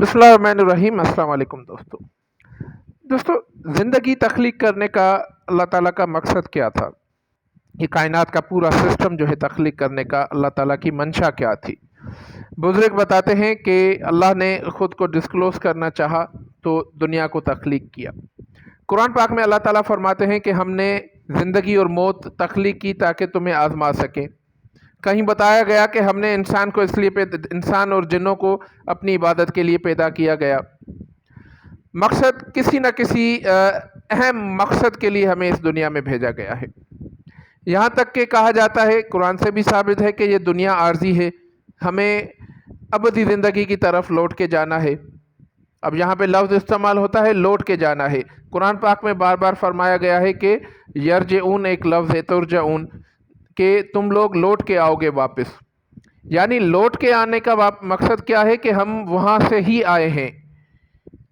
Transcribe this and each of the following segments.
بسم اللہ الرحمن الرحیم۔ السلام علیکم دوستو، زندگی تخلیق کرنے کا اللہ تعالیٰ کا مقصد کیا تھا؟ یہ کائنات کا پورا سسٹم جو ہے تخلیق کرنے کا اللہ تعالیٰ کی منشا کیا تھی؟ بزرگ بتاتے ہیں کہ اللہ نے خود کو ڈسکلوز کرنا چاہا تو دنیا کو تخلیق کیا۔ قرآن پاک میں اللہ تعالیٰ فرماتے ہیں کہ ہم نے زندگی اور موت تخلیق کی تاکہ تمہیں آزما سکیں۔ کہیں بتایا گیا کہ ہم نے انسان کو اس لیے انسان اور جنوں کو اپنی عبادت کے لیے پیدا کیا گیا۔ مقصد کسی نہ کسی اہم مقصد کے لیے ہمیں اس دنیا میں بھیجا گیا ہے۔ یہاں تک کہ کہا جاتا ہے، قرآن سے بھی ثابت ہے کہ یہ دنیا عارضی ہے، ہمیں ابدی زندگی کی طرف لوٹ کے جانا ہے۔ اب یہاں پہ لفظ استعمال ہوتا ہے لوٹ کے جانا ہے۔ قرآن پاک میں بار بار فرمایا گیا ہے کہ یرجعون ایک لفظ ہے، ترجعون، کہ تم لوگ لوٹ کے آؤ گے واپس۔ یعنی لوٹ کے آنے کا مقصد کیا ہے کہ ہم وہاں سے ہی آئے ہیں،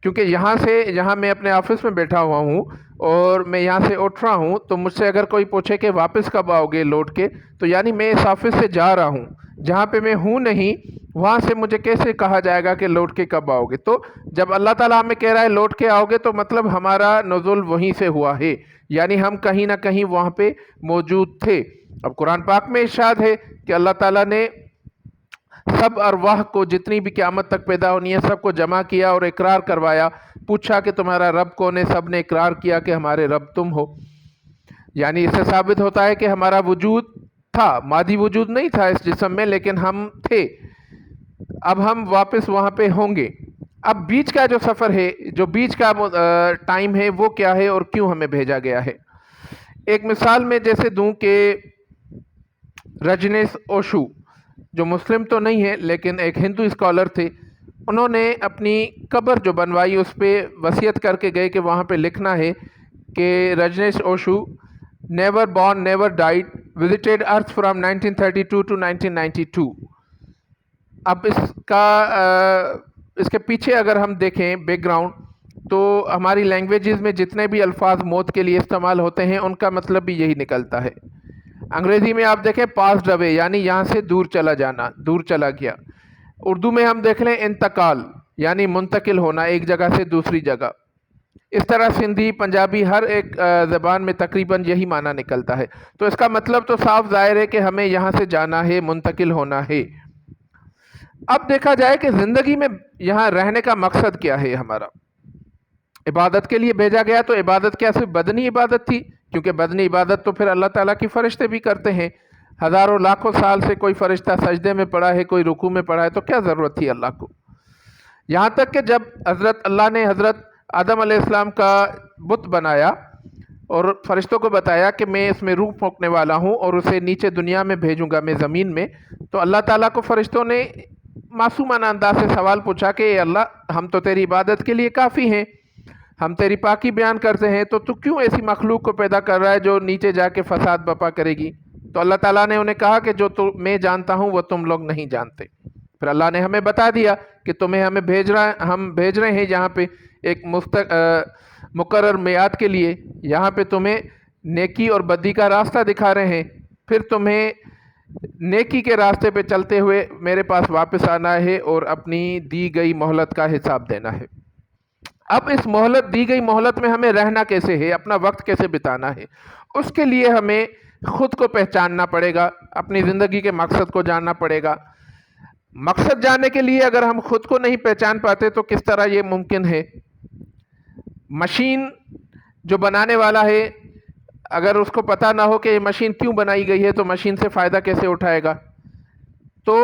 کیونکہ یہاں میں اپنے آفس میں بیٹھا ہوا ہوں اور میں یہاں سے اٹھ رہا ہوں، تو مجھ سے اگر کوئی پوچھے کہ واپس کب آؤ گے لوٹ کے، تو یعنی میں اس آفس سے جا رہا ہوں، جہاں پہ میں ہوں نہیں وہاں سے مجھے کیسے کہا جائے گا کہ لوٹ کے کب آؤ گے؟ تو جب اللہ تعالیٰ ہمیں کہہ رہا ہے لوٹ کے آؤ گے، تو مطلب ہمارا نزول وہیں سے ہوا ہے، یعنی ہم کہیں نہ کہیں وہاں پہ موجود تھے۔ اب قرآن پاک میں ارشاد ہے کہ اللہ تعالیٰ نے سب ارواح کو جتنی بھی قیامت تک پیدا ہونی ہے سب کو جمع کیا اور اقرار کروایا، پوچھا کہ تمہارا رب کون ہے؟ سب نے اقرار کیا کہ ہمارے رب تم ہو۔ یعنی اس سے ثابت ہوتا ہے کہ ہمارا وجود تھا، مادی وجود نہیں تھا اس جسم میں، لیکن ہم تھے۔ اب ہم واپس وہاں پہ ہوں گے۔ اب بیچ کا جو سفر ہے، جو بیچ کا ٹائم ہے، وہ کیا ہے اور کیوں ہمیں بھیجا گیا ہے؟ ایک مثال میں جیسے دوں کہ رجنیش اوشو، جو مسلم تو نہیں ہے لیکن ایک ہندو اسکالر تھے، انہوں نے اپنی قبر جو بنوائی اس پہ وصیت کر کے گئے کہ وہاں پہ لکھنا ہے کہ Rajneesh Osho never born never died visited earth from 1932 to 1992۔ اب اس کے پیچھے اگر ہم دیکھیں بیک گراؤنڈ، تو ہماری لینگویجز میں جتنے بھی الفاظ موت کے لیے استعمال ہوتے ہیں ان کا مطلب بھی یہی نکلتا ہے۔ انگریزی میں آپ دیکھیں پاسڈ اوے، یعنی یہاں سے دور چلا جانا، دور چلا گیا۔ اردو میں ہم دیکھ لیں انتقال، یعنی منتقل ہونا ایک جگہ سے دوسری جگہ۔ اس طرح سندھی، پنجابی، ہر ایک زبان میں تقریباً یہی معنی نکلتا ہے۔ تو اس کا مطلب تو صاف ظاہر ہے کہ ہمیں یہاں سے جانا ہے، منتقل ہونا ہے۔ اب دیکھا جائے کہ زندگی میں یہاں رہنے کا مقصد کیا ہے ہمارا؟ عبادت کے لیے بھیجا گیا، تو عبادت کیا صرف بدنی عبادت تھی؟ کیونکہ بدنی عبادت تو پھر اللہ تعالیٰ کی فرشتے بھی کرتے ہیں، ہزاروں لاکھوں سال سے کوئی فرشتہ سجدے میں پڑا ہے، کوئی رکوع میں پڑا ہے، تو کیا ضرورت تھی اللہ کو؟ یہاں تک کہ جب اللہ نے حضرت آدم علیہ السلام کا بت بنایا اور فرشتوں کو بتایا کہ میں اس میں روح پھونکنے والا ہوں اور اسے نیچے دنیا میں بھیجوں گا، میں زمین میں، تو اللہ تعالیٰ کو فرشتوں نے معصومانہ انداز سے سوال پوچھا کہ اے اللہ، ہم تو تیری عبادت کے لیے کافی ہیں، ہم تیری پاکی بیان کرتے ہیں، تو کیوں ایسی مخلوق کو پیدا کر رہا ہے جو نیچے جا کے فساد بپا کرے گی؟ تو اللہ تعالیٰ نے انہیں کہا کہ جو میں جانتا ہوں وہ تم لوگ نہیں جانتے۔ پھر اللہ نے ہمیں بتا دیا کہ ہم بھیج رہے ہیں یہاں پہ ایک مقرر میعاد کے لیے، یہاں پہ تمہیں نیکی اور بدی کا راستہ دکھا رہے ہیں، پھر تمہیں نیکی کے راستے پہ چلتے ہوئے میرے پاس واپس آنا ہے اور اپنی دی گئی مہلت کا حساب دینا ہے۔ اب اس دی گئی مہلت میں ہمیں رہنا کیسے ہے، اپنا وقت کیسے بتانا ہے؟ اس کے لیے ہمیں خود کو پہچاننا پڑے گا، اپنی زندگی کے مقصد کو جاننا پڑے گا۔ مقصد جاننے کے لیے اگر ہم خود کو نہیں پہچان پاتے تو کس طرح یہ ممکن ہے؟ مشین جو بنانے والا ہے، اگر اس کو پتہ نہ ہو کہ یہ مشین کیوں بنائی گئی ہے تو مشین سے فائدہ کیسے اٹھائے گا؟ تو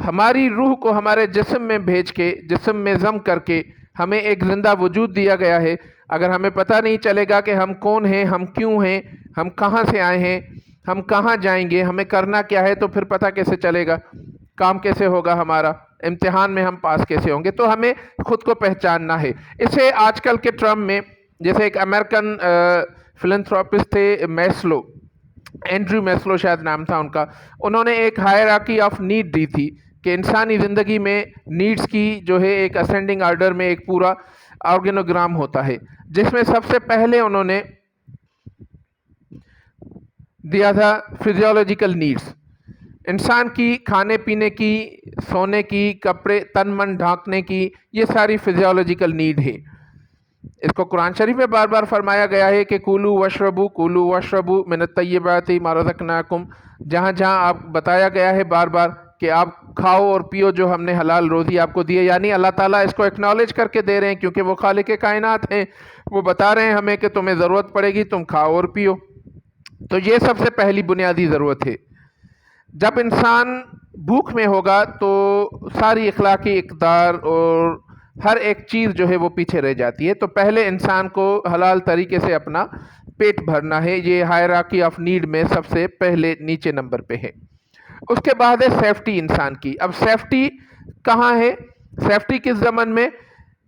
ہماری روح کو ہمارے جسم میں بھیج کے، جسم میں ضم کر کے ہمیں ایک زندہ وجود دیا گیا ہے۔ اگر ہمیں پتہ نہیں چلے گا کہ ہم کون ہیں، ہم کیوں ہیں، ہم کہاں سے آئے ہیں، ہم کہاں جائیں گے، ہمیں کرنا کیا ہے، تو پھر پتہ کیسے چلے گا؟ کام کیسے ہوگا ہمارا؟ امتحان میں ہم پاس کیسے ہوں گے؟ تو ہمیں خود کو پہچاننا ہے۔ اسے آج کل کے ٹرم میں، جیسے ایک امریکن فلنتھراپسٹ تھے میسلو، اینڈریو میسلو شاید نام تھا ان کا، انہوں نے ایک ہائرارکی آف نیڈ دی تھی کہ انسانی زندگی میں نیڈز کی جو ہے ایک اسینڈنگ آرڈر میں ایک پورا آرگینوگرام ہوتا ہے، جس میں سب سے پہلے انہوں نے دیا تھا فزیولوجیکل نیڈز۔ انسان کی کھانے پینے کی، سونے کی، کپڑے تن من ڈھانکنے کی، یہ ساری فزیولوجیکل نیڈ ہے۔ اس کو قرآن شریف میں بار بار فرمایا گیا ہے کہ کولو وشربو من الطیبات ما رزقناکم، جہاں جہاں آپ بتایا گیا ہے بار بار کہ آپ کھاؤ اور پیو جو ہم نے حلال روزی آپ کو دی ہے، یعنی اللہ تعالیٰ اس کو ایکنالج کر کے دے رہے ہیں کیونکہ وہ خالق کائنات ہیں، وہ بتا رہے ہیں ہمیں کہ تمہیں ضرورت پڑے گی، تم کھاؤ اور پیو۔ تو یہ سب سے پہلی بنیادی ضرورت ہے۔ جب انسان بھوک میں ہوگا تو ساری اخلاقی اقدار اور ہر ایک چیز جو ہے وہ پیچھے رہ جاتی ہے۔ تو پہلے انسان کو حلال طریقے سے اپنا پیٹ بھرنا ہے، یہ ہائرارکی آف نیڈ میں سب سے پہلے نیچے نمبر پہ ہے۔ اس کے بعد ہے سیفٹی انسان کی۔ اب سیفٹی کہاں ہے؟ سیفٹی کس زمن میں؟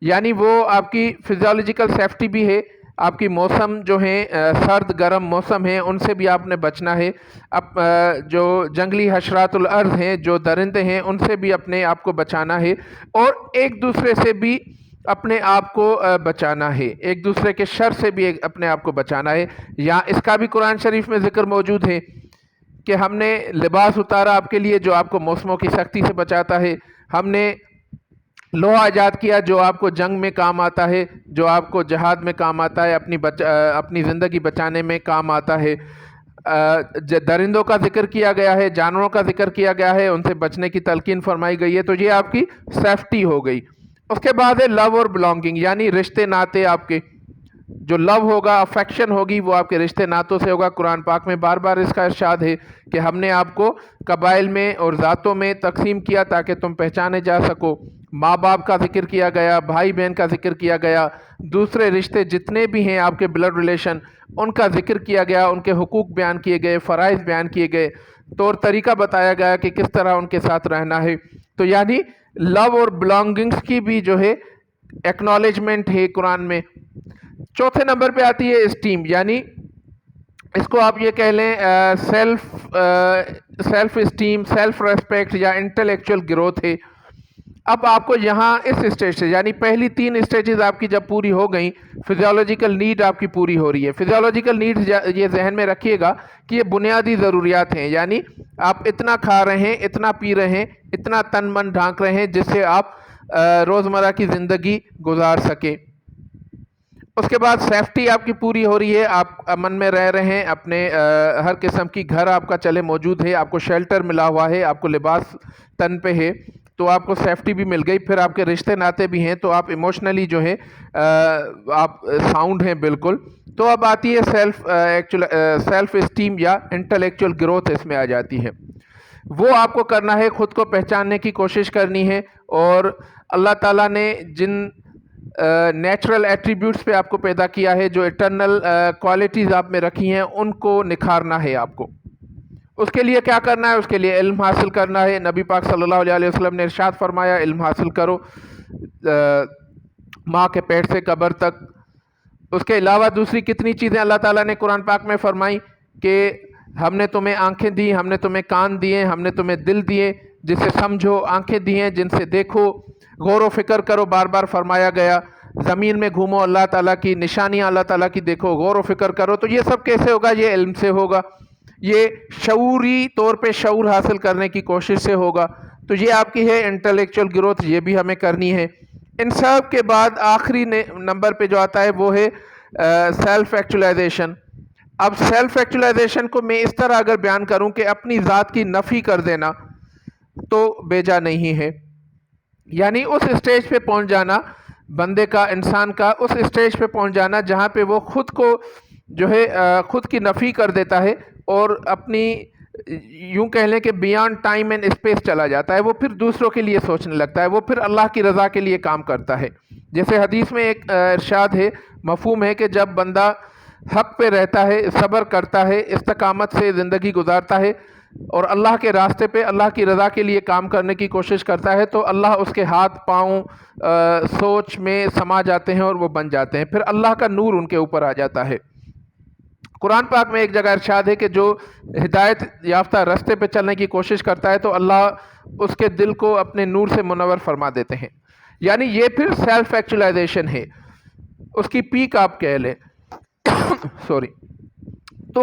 یعنی وہ آپ کی فزیولوجیکل سیفٹی بھی ہے، آپ کی موسم جو ہیں سرد گرم موسم ہیں ان سے بھی آپ نے بچنا ہے، اب جو جنگلی حشرات الارض ہیں، جو درندے ہیں، ان سے بھی اپنے آپ کو بچانا ہے، اور ایک دوسرے سے بھی اپنے آپ کو بچانا ہے، ایک دوسرے کے شر سے بھی اپنے آپ کو بچانا ہے۔ یا اس کا بھی قرآن شریف میں ذکر موجود ہے کہ ہم نے لباس اتارا آپ کے لیے جو آپ کو موسموں کی سختی سے بچاتا ہے، ہم نے لوہا ایجاد کیا جو آپ کو جنگ میں کام آتا ہے، جو آپ کو جہاد میں کام آتا ہے، اپنی زندگی بچانے میں کام آتا ہے۔ درندوں کا ذکر کیا گیا ہے، جانوروں کا ذکر کیا گیا ہے، ان سے بچنے کی تلقین فرمائی گئی ہے، تو یہ آپ کی سیفٹی ہو گئی۔ اس کے بعد ہے لو اور بلانگنگ، یعنی رشتے ناطے آپ کے، جو لو ہوگا، افیکشن ہوگی، وہ آپ کے رشتے ناتوں سے ہوگا۔ قرآن پاک میں بار بار اس کا ارشاد ہے کہ ہم نے آپ کو قبائل میں اور ذاتوں میں تقسیم کیا تاکہ تم پہچانے جا سکو۔ ماں باپ کا ذکر کیا گیا، بھائی بہن کا ذکر کیا گیا، دوسرے رشتے جتنے بھی ہیں آپ کے بلڈ ریلیشن، ان کا ذکر کیا گیا، ان کے حقوق بیان کیے گئے، فرائض بیان کیے گئے، طور طریقہ بتایا گیا کہ کس طرح ان کے ساتھ رہنا ہے۔ تو یعنی لو اور بلانگنگز کی بھی جو ہے ایکنالجمنٹ ہے قرآن میں۔ چوتھے نمبر پہ آتی ہے اسٹیم، یعنی اس کو آپ یہ کہہ لیں سیلف اسٹیم، سیلف ریسپیکٹ یا انٹلیکچوئل گروتھ ہے۔ اب آپ کو یہاں اس اسٹیج سے، یعنی پہلی 3 اسٹیجز آپ کی جب پوری ہو گئیں، فزیولوجیکل نیڈ آپ کی پوری ہو رہی ہے۔ فزیولوجیکل نیڈ یہ ذہن میں رکھیے گا کہ یہ بنیادی ضروریات ہیں، یعنی آپ اتنا کھا رہے ہیں، اتنا پی رہے ہیں، اتنا تن من ڈھانک رہے ہیں جس سے آپ روزمرہ کی زندگی گزار سکیں۔ اس کے بعد سیفٹی آپ کی پوری ہو رہی ہے، آپ امن میں رہ رہے ہیں، اپنے ہر قسم کی گھر آپ کا چلے موجود ہے، آپ کو شیلٹر ملا ہوا ہے، آپ کو لباس تن پہ ہے، تو آپ کو سیفٹی بھی مل گئی۔ پھر آپ کے رشتے ناتے بھی ہیں، تو آپ ایموشنلی جو ہے آپ ساؤنڈ ہیں بالکل۔ تو اب آتی ہے سیلف اسٹیم یا انٹلیکچوئل گروتھ، اس میں آ جاتی ہے۔ وہ آپ کو کرنا ہے، خود کو پہچاننے کی کوشش کرنی ہے، اور اللہ تعالیٰ نے جن نیچرل ایٹریبیوٹس پہ آپ کو پیدا کیا ہے، جو ایٹرنل کوالٹیز آپ میں رکھی ہیں، ان کو نکھارنا ہے آپ کو۔ اس کے لیے کیا کرنا ہے؟ اس کے لیے علم حاصل کرنا ہے۔ نبی پاک صلی اللہ علیہ وسلم نے ارشاد فرمایا، علم حاصل کرو ماں کے پیٹ سے قبر تک۔ اس کے علاوہ دوسری کتنی چیزیں اللہ تعالیٰ نے قرآن پاک میں فرمائی کہ ہم نے تمہیں آنکھیں دی، ہم نے تمہیں کان دیے، ہم نے تمہیں دل دیے جس سے سمجھو، آنکھیں دی ہیں جن سے دیکھو، غور و فکر کرو، بار بار فرمایا گیا۔ زمین میں گھومو، اللہ تعالیٰ کی نشانیاں اللہ تعالیٰ کی دیکھو، غور و فکر کرو۔ تو یہ سب کیسے ہوگا؟ یہ علم سے ہوگا، یہ شعوری طور پہ شعور حاصل کرنے کی کوشش سے ہوگا۔ تو یہ آپ کی ہے انٹلیکچوئل گروتھ، یہ بھی ہمیں کرنی ہے۔ ان سب کے بعد آخری نمبر پہ جو آتا ہے وہ ہے سیلف ایکچولائزیشن۔ اب سیلف ایکچولائزیشن کو میں اس طرح اگر بیان کروں کہ اپنی ذات کی نفی کر دینا تو بیجا نہیں ہے، یعنی اس اسٹیج پہ پہنچ جانا، بندے کا، انسان کا اس اسٹیج پہ پہنچ جانا جہاں پہ وہ خود کو جو ہے خود کی نفی کر دیتا ہے، اور اپنی یوں کہہ لیں کہ بیانڈ ٹائم اینڈ اسپیس چلا جاتا ہے، وہ پھر دوسروں کے لیے سوچنے لگتا ہے، وہ پھر اللہ کی رضا کے لیے کام کرتا ہے۔ جیسے حدیث میں ایک ارشاد ہے، مفہوم ہے کہ جب بندہ حق پہ رہتا ہے، صبر کرتا ہے، استقامت سے زندگی گزارتا ہے، اور اللہ کے راستے پہ اللہ کی رضا کے لیے کام کرنے کی کوشش کرتا ہے، تو اللہ اس کے ہاتھ پاؤں سوچ میں سما جاتے ہیں اور وہ بن جاتے ہیں، پھر اللہ کا نور ان کے اوپر آ جاتا ہے۔ قرآن پاک میں ایک جگہ ارشاد ہے کہ جو ہدایت یافتہ راستے پہ چلنے کی کوشش کرتا ہے تو اللہ اس کے دل کو اپنے نور سے منور فرما دیتے ہیں، یعنی یہ پھر سیلف ایکچولائزیشن ہے، اس کی پیک آپ کہہ لیں سوری۔ تو